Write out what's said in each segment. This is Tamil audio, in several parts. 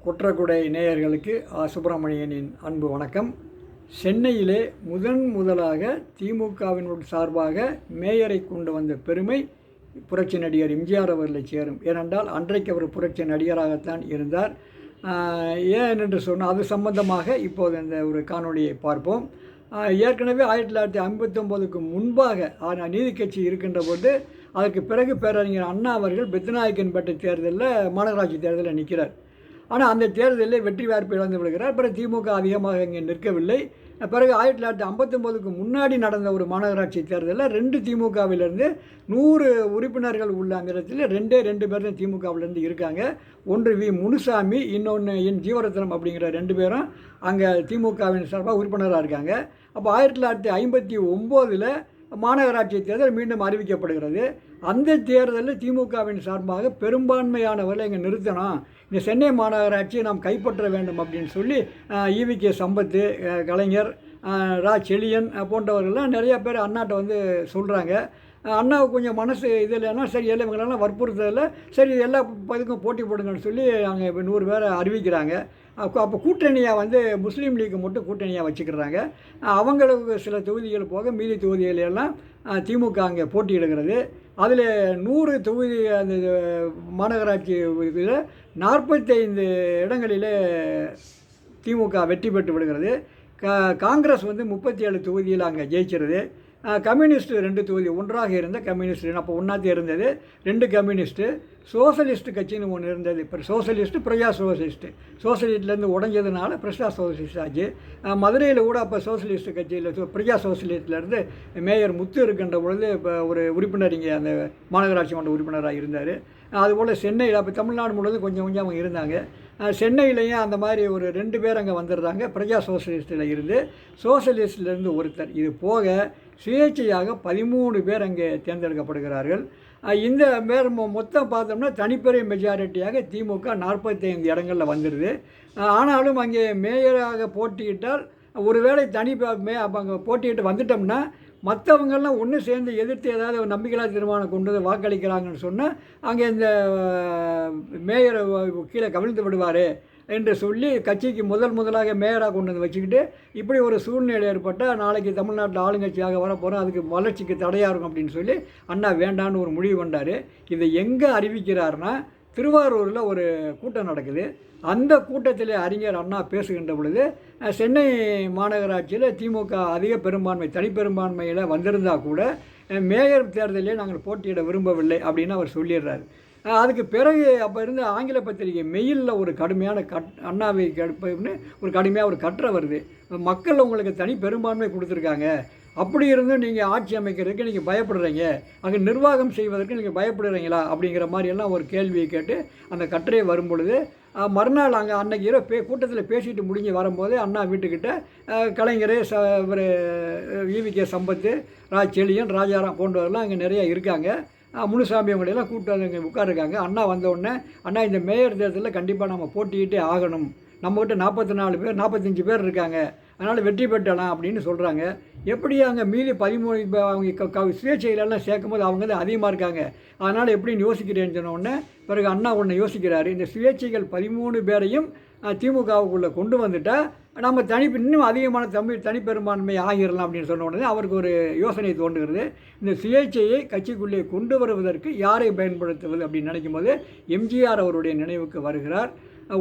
குற்றக்குடை நேயர்களுக்கு சுப்பிரமணியனின் அன்பு வணக்கம். சென்னையிலே முதலாக திமுகவின் சார்பாக மேயரை கொண்டு வந்த பெருமை புரட்சி நடிகர் எம்ஜிஆர் அவர்களை சேரும். ஏனென்றால் அன்றைக்கு அவர் புரட்சி நடிகராகத்தான் இருந்தார். ஏன் என்று சொன்னால் அது சம்பந்தமாக இப்போது இந்த ஒரு காணொலியை பார்ப்போம். ஏற்கனவே 1959க்கு முன்பாக நீதி கட்சி இருக்கின்ற போது அதற்கு பிறகு பேரறிஞர் அண்ணா அவர்கள் பெத்தநாயக்கன்பேட்டை தேர்தலில் மாநகராட்சி தேர்தலில் நிற்கிறார். ஆனால் அந்த தேர்தலில் வெற்றி வாய்ப்பு இழந்து விடுகிறார். பிறகு திமுக அதிகமாக இங்கே நிற்கவில்லை. பிறகு 1959க்கு முன்னாடி நடந்த ஒரு மாநகராட்சி தேர்தலில் 2 திமுகவிலிருந்து 100 உறுப்பினர்கள் உள்ள அந்த இடத்துல 2 பேர் தான் திமுகவிலேருந்து இருக்காங்க. ஒன்று வி முனுசாமி, இன்னொன்று என் ஜீவரத்னம் அப்படிங்கிற 2 பேரும் அங்கே திமுகவின் சார்பாக உறுப்பினராக இருக்காங்க. அப்போ 1959 மாநகராட்சி தேர்தல் மீண்டும் அறிவிக்கப்படுகிறது. அந்த தேர்தலில் திமுகவின் சார்பாக பெரும்பான்மையானவர்களை இங்கே நிறுத்தணும், இந்த சென்னை மாநகராட்சியை நாம் கைப்பற்ற வேண்டும் அப்படின்னு சொல்லி ஈவிகே சம்பத்து, கலைஞர், செழியன் போன்றவர்கள்லாம் நிறையா பேர் அண்ணாட்ட வந்து சொல்கிறாங்க. அண்ணாவுக்கு கொஞ்சம் மனசு இது இல்லைன்னா சரி எல்லாம் இவங்களெல்லாம் வற்புறுத்ததில் சரி எல்லா பதுக்கும் போட்டி போடுங்கன்னு சொல்லி அங்கே 100 பேரை அறிவிக்கிறாங்க. அப்போ கூட்டணியாக வந்து முஸ்லீம் லீக்கு மட்டும் கூட்டணியாக வச்சுக்கிறாங்க. அவங்களுக்கு சில தொகுதிகள் போக மீதி தொகுதிகளெல்லாம் திமுக அங்கே போட்டியிடுகிறது. அதில் 100 தொகுதி அந்த மாநகராட்சி இதில் 45 இடங்களில் திமுக வெற்றி பெற்று விடுகிறது. காங்கிரஸ் வந்து 37 தொகுதியில் அங்கே ஜெயிச்சிருது. கம்யூனிஸ்ட் 2 தொகுதி ஒன்றாக இருந்த கம்யூனிஸ்ட், அப்போ ஒன்றாத்தே இருந்தது 2 கம்யூனிஸ்ட்டு. சோசலிஸ்ட் கட்சின்னு ஒன்று இருந்தது. இப்போ சோசலிஸ்ட்டு பிரஜா சோசலிஸ்ட்லேருந்து உடஞ்சதுனால பிரஜா சோசலிஸ்ட் ஆச்சு. மதுரையில் கூட அப்போ சோசலிஸ்ட் கட்சியில் பிரஜா சோசலிஸ்ட்லேருந்து மேயர் முத்து இருக்கின்ற பொழுது இப்போ ஒரு உறுப்பினர் இங்கே அந்த மாநகராட்சி மன்ற உறுப்பினராக இருந்தார். அதுபோல் சென்னையில் அப்போ தமிழ்நாடு முழுவதும் கொஞ்சம் அவங்க இருந்தாங்க. சென்னையிலையும் அந்த மாதிரி ஒரு 2 பேர் அங்கே வந்துடுறாங்க. பிரஜா சோசலிஸ்ட்டில் இருந்து சோசலிஸ்ட்லேருந்து ஒருத்தர். இது போக சுயேட்சையாக 13 பேர் அங்கே தேர்ந்தெடுக்கப்படுகிறார்கள். இந்த பேர் மொத்தம் பார்த்தோம்னா தனிப்பெரிய மெஜாரிட்டியாக திமுக 45 இடங்களில் வந்துடுது. ஆனாலும் அங்கே மேயராக போட்டியிட்டால் ஒருவேளை அங்கே போட்டியிட்டு வந்துட்டோம்னா மற்றவங்கெல்லாம் ஒன்று சேர்ந்து எதிர்த்து ஏதாவது ஒரு நம்பிக்கையில்லா தீர்மானம் கொண்டு வந்து வாக்களிக்கிறாங்கன்னு சொன்னால் அங்கே இந்த மேயரை கீழே கவிழ்ந்து விடுவார் என்று சொல்லி கட்சிக்கு முதலாக மேயராக கொண்டு வந்து வச்சுக்கிட்டு இப்படி ஒரு சூழ்நிலை ஏற்பட்டால் நாளைக்கு தமிழ்நாட்டில் ஆளுங்கட்சியாக வரப்போகிறோம், அதுக்கு வளர்ச்சிக்கு தடையாக இருக்கும் அப்படின்னு சொல்லி அண்ணா வேண்டான்னு ஒரு முடிவு கொண்டார். இதை எங்கே அறிவிக்கிறார்னா திருவாரூரில் ஒரு கூட்டம் நடக்குது. அந்த கூட்டத்தில் அறிஞர் அண்ணா பேசுகின்ற பொழுது சென்னை மாநகராட்சியில் திமுக அதிக பெரும்பான்மை தனிப்பெரும்பான்மையில் வந்திருந்தால் கூட மேயர் தேர்தலில் நாங்கள் போட்டியிட விரும்பவில்லை அப்படின்னு அவர் சொல்லிடுறாரு. அதுக்கு பிறகு அப்போ இருந்த ஆங்கில பத்திரிகை மெயிலில் ஒரு கடுமையான அண்ணாவை ஒரு கடுமையாக ஒரு கட்டுரை வருது. மக்கள் உங்களுக்கு தனி பெரும்பான்மை கொடுத்துருக்காங்க, அப்படி இருந்தும் நீங்கள் ஆட்சி அமைக்கிறதுக்கு நீங்கள் பயப்படுறீங்க, அங்கே நிர்வாகம் செய்வதற்கு நீங்கள் பயப்படுறீங்களா அப்படிங்கிற மாதிரியெல்லாம் ஒரு கேள்வியை கேட்டு அந்த கட்டுரையை வரும் பொழுது மறுநாள் அங்கே அன்றைக்கி இரவு கூட்டத்தில் பேசிட்டு முடிஞ்சு வரும்போது அண்ணா வீட்டுக்கிட்ட கலைஞர், இவர் ஈவிகே சம்பத்து, செழியன், ராஜாராம் போன்றவரெல்லாம் அங்கே நிறையா இருக்காங்க. முனுசாமி அவங்களையெல்லாம் கூப்பிட்டு அங்கே உட்காருக்காங்க. அண்ணா வந்தவுடனே அண்ணா இந்த மேயர் தேர்தலில் கண்டிப்பாக நம்ம போட்டிக்கிட்டே ஆகணும், நம்மகிட்ட 44 பேர் 45 பேர் இருக்காங்க, அதனால் வெற்றி பெற்றலாம் அப்படின்னு சொல்கிறாங்க. எப்படி அங்கே மீதி 13 அவங்க சுயேட்சையிலெல்லாம் சேர்க்கும் போது அவங்க தான் அதிகமாக இருக்காங்க, அதனால் எப்படின்னு யோசிக்கிறேன்னு சொன்னோடனே பிறகு அண்ணா ஒன்று யோசிக்கிறாரு. இந்த சுயேட்சைகள் 13 பேரையும் திமுகவுக்குள்ளே கொண்டு வந்துட்டால் நம்ம இன்னும் அதிகமான தனிப்பெரும்பான்மை ஆகிடலாம் அப்படின்னு சொன்ன உடனே அவருக்கு ஒரு யோசனை தோன்றுகிறது. இந்த சுயேட்சையை கட்சிக்குள்ளே கொண்டு வருவதற்கு யாரை பயன்படுத்துவது அப்படின்னு நினைக்கும் போது எம்ஜிஆர் அவருடைய நினைவுக்கு வருகிறார்.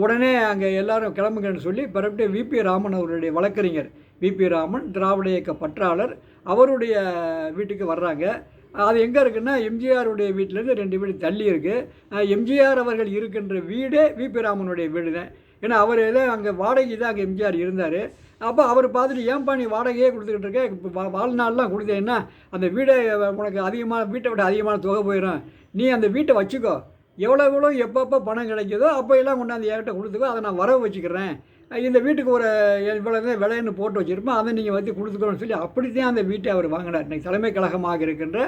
உடனே அங்கே எல்லாரும் கிளம்புங்கன்னு சொல்லி பிறகு விபி ராமன் அவருடைய வழக்கறிஞர் விபி ராமன், திராவிட இயக்க பற்றாளர், அவருடைய வீட்டுக்கு வர்றாங்க. அது எங்கே இருக்குன்னா எம்ஜிஆருடைய வீட்டிலேருந்து 2 வீடு தள்ளி இருக்குது. எம்ஜிஆர் அவர்கள் இருக்கின்ற வீடே விபி ராமனுடைய வீடு தான். ஏன்னா அவர் தான் அங்கே வாடகை தான் அங்கே எம்ஜிஆர் இருந்தார். அப்போ அவர் பார்த்துட்டு ஏன்பா நீ வாடகையே கொடுத்துக்கிட்டு இருக்க, இப்போ வாழ்நாள்லாம் கொடுத்தேன்னா அந்த வீடை உனக்கு வீட்டை விட அதிகமான தொகை போயிடும், நீ அந்த வீட்டை வச்சுக்கோ, எவ்வளோ எப்பப்போ பணம் கிடைக்குதோ அப்போ எல்லாம் கொண்டாந்து என்கிட்ட கொடுத்துக்கோ, அதை நான் வரவு வச்சுக்கிறேன், இந்த வீட்டுக்கு ஒரு இவ்வளோ விலைன்னு போட்டு வச்சுருப்பேன், அதை நீங்கள் வந்து கொடுத்துக்கணும்னு சொல்லி அப்படித்தான் அந்த வீட்டை அவர் வாங்கினார். இன்றைக்கி தலைமை கழகமாக இருக்கின்ற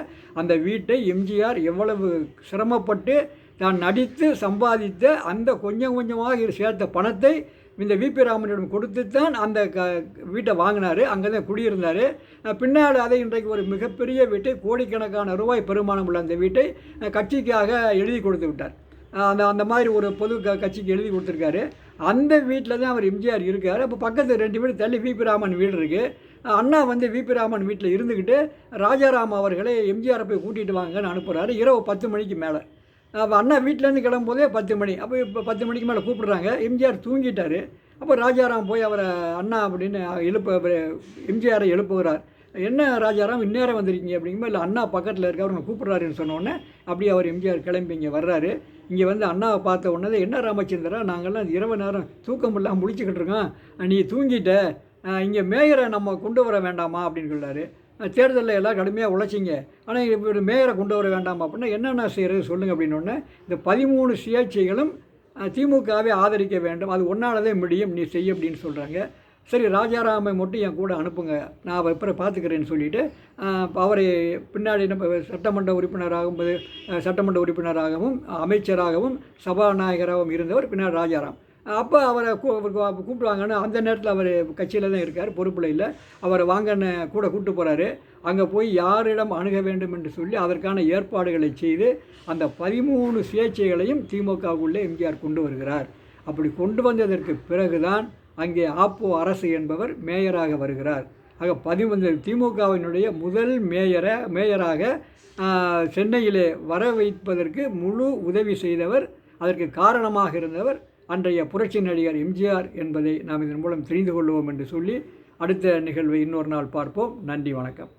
அந்த வீட்டை எம்ஜிஆர் எவ்வளவு சிரமப்பட்டு தான் நடித்து சம்பாதித்த அந்த கொஞ்சமாக சேர்த்த பணத்தை இந்த விபி ராமனிடம் கொடுத்து தான் அந்த வீட்டை வாங்கினார், அங்கே தான் குடியிருந்தார். பின்னால் அதை இன்றைக்கு ஒரு மிகப்பெரிய வீட்டை, கோடிக்கணக்கான ரூபாய் பெருமானம் உள்ள அந்த வீட்டை கட்சிக்காக எழுதி கொடுத்து விட்டார். அந்த அந்த மாதிரி ஒரு பொது கட்சிக்கு எழுதி கொடுத்துருக்காரு. அந்த வீட்டில் தான் அவர் எம்ஜிஆர் இருக்கார். அப்போ பக்கத்து 2 வீடு தள்ளி விபி ராமன் வீடு இருக்குது. அண்ணா வந்து விபி ராமன் வீட்டில் இருந்துக்கிட்டு ராஜாராம் அவர்களை எம்ஜிஆரை போய் கூட்டிகிட்டு வாங்கன்னு அனுப்புகிறாரு இரவு 10 மணிக்கு மேலே. அப்போ அண்ணா வீட்டிலேருந்து கிளம்பும்போதே 10 மணி. அப்போ இப்போ 10 மணிக்கு மேலே கூப்பிடுறாங்க. எம்ஜிஆர் தூங்கிட்டார். அப்போ ராஜாராம் போய் அவரை அண்ணா அப்படின்னு எம்ஜிஆரை எழுப்புகிறார். என்ன ராஜாராம் இந்நேரம் வந்திருக்கீங்க அப்படிங்கும்போது, இல்லை அண்ணா பக்கத்தில் இருக்க அவர் கூப்பிட்றாருன்னு சொன்னோடனே அப்படியே அவர் எம்ஜிஆர் கிளம்பி இங்கே வர்றாரு. இங்கே வந்து அண்ணாவை பார்த்த உடனே, என்ன ராமச்சந்திரா, நாங்கள்லாம் இரவு நேரம் தூக்கம் இல்லாமல் முழிச்சுக்கிட்டு இருக்கோம், நீ தூங்கிட்ட, இங்கே மேயரை நம்ம கொண்டு வர வேண்டாமா அப்படின்னு சொல்கிறாரு. தேர்தலில் எல்லாம் கடுமையாக உழைச்சிங்க, ஆனால் இப்போ மேயரை கொண்டு வர வேண்டாமா அப்படின்னா என்னென்ன செய்கிறது சொல்லுங்கள் அப்படின்னோடனே, இந்த 13 சுயேட்சைகளும் திமுகவை ஆதரிக்க வேண்டும், அது ஒன்றானதே முடியும், நீ செய்ய அப்படின்னு சொல்கிறாங்க. சரி, ராஜாராமை மட்டும் என் கூட அனுப்புங்க, நான் அவரை அப்புறம் பார்த்துக்கிறேன்னு சொல்லிவிட்டு அவரை பின்னாடி நம்ம சட்டமன்ற உறுப்பினராகவும் அமைச்சராகவும் சபாநாயகராகவும் இருந்தவர் பின்னாடி ராஜாராம். அப்போ அவரை கூப்பிடுவாங்கன்னு அந்த நேரத்தில் அவர் கட்சியில் தான் இருக்கார், பொறுப்பில் இல்லை. அவரை வாங்கன்னு கூட கூப்பிட்டு போகிறாரு. அங்கே போய் யாரிடம் அணுக வேண்டும் என்று சொல்லி அதற்கான ஏற்பாடுகளை செய்து அந்த 13 சுயேட்சைகளையும் திமுகவுக்குள்ளே எம்ஜிஆர் கொண்டு வருகிறார். அப்படி கொண்டு வந்ததற்கு பிறகுதான் அங்கே ஆப்போ அரசு என்பவர் மேயராக வருகிறார். ஆக திமுகவினுடைய முதல் மேயராக சென்னையிலே வர வைப்பதற்கு முழு உதவி செய்தவர், அதற்கு காரணமாக இருந்தவர் அன்றைய புரட்சி நடிகர் எம்ஜிஆர் என்பதை நாம் இதன் மூலம் தெரிந்து கொள்வோம் என்று சொல்லி அடுத்த நிகழ்வை இன்னொரு நாள் பார்ப்போம். நன்றி, வணக்கம்.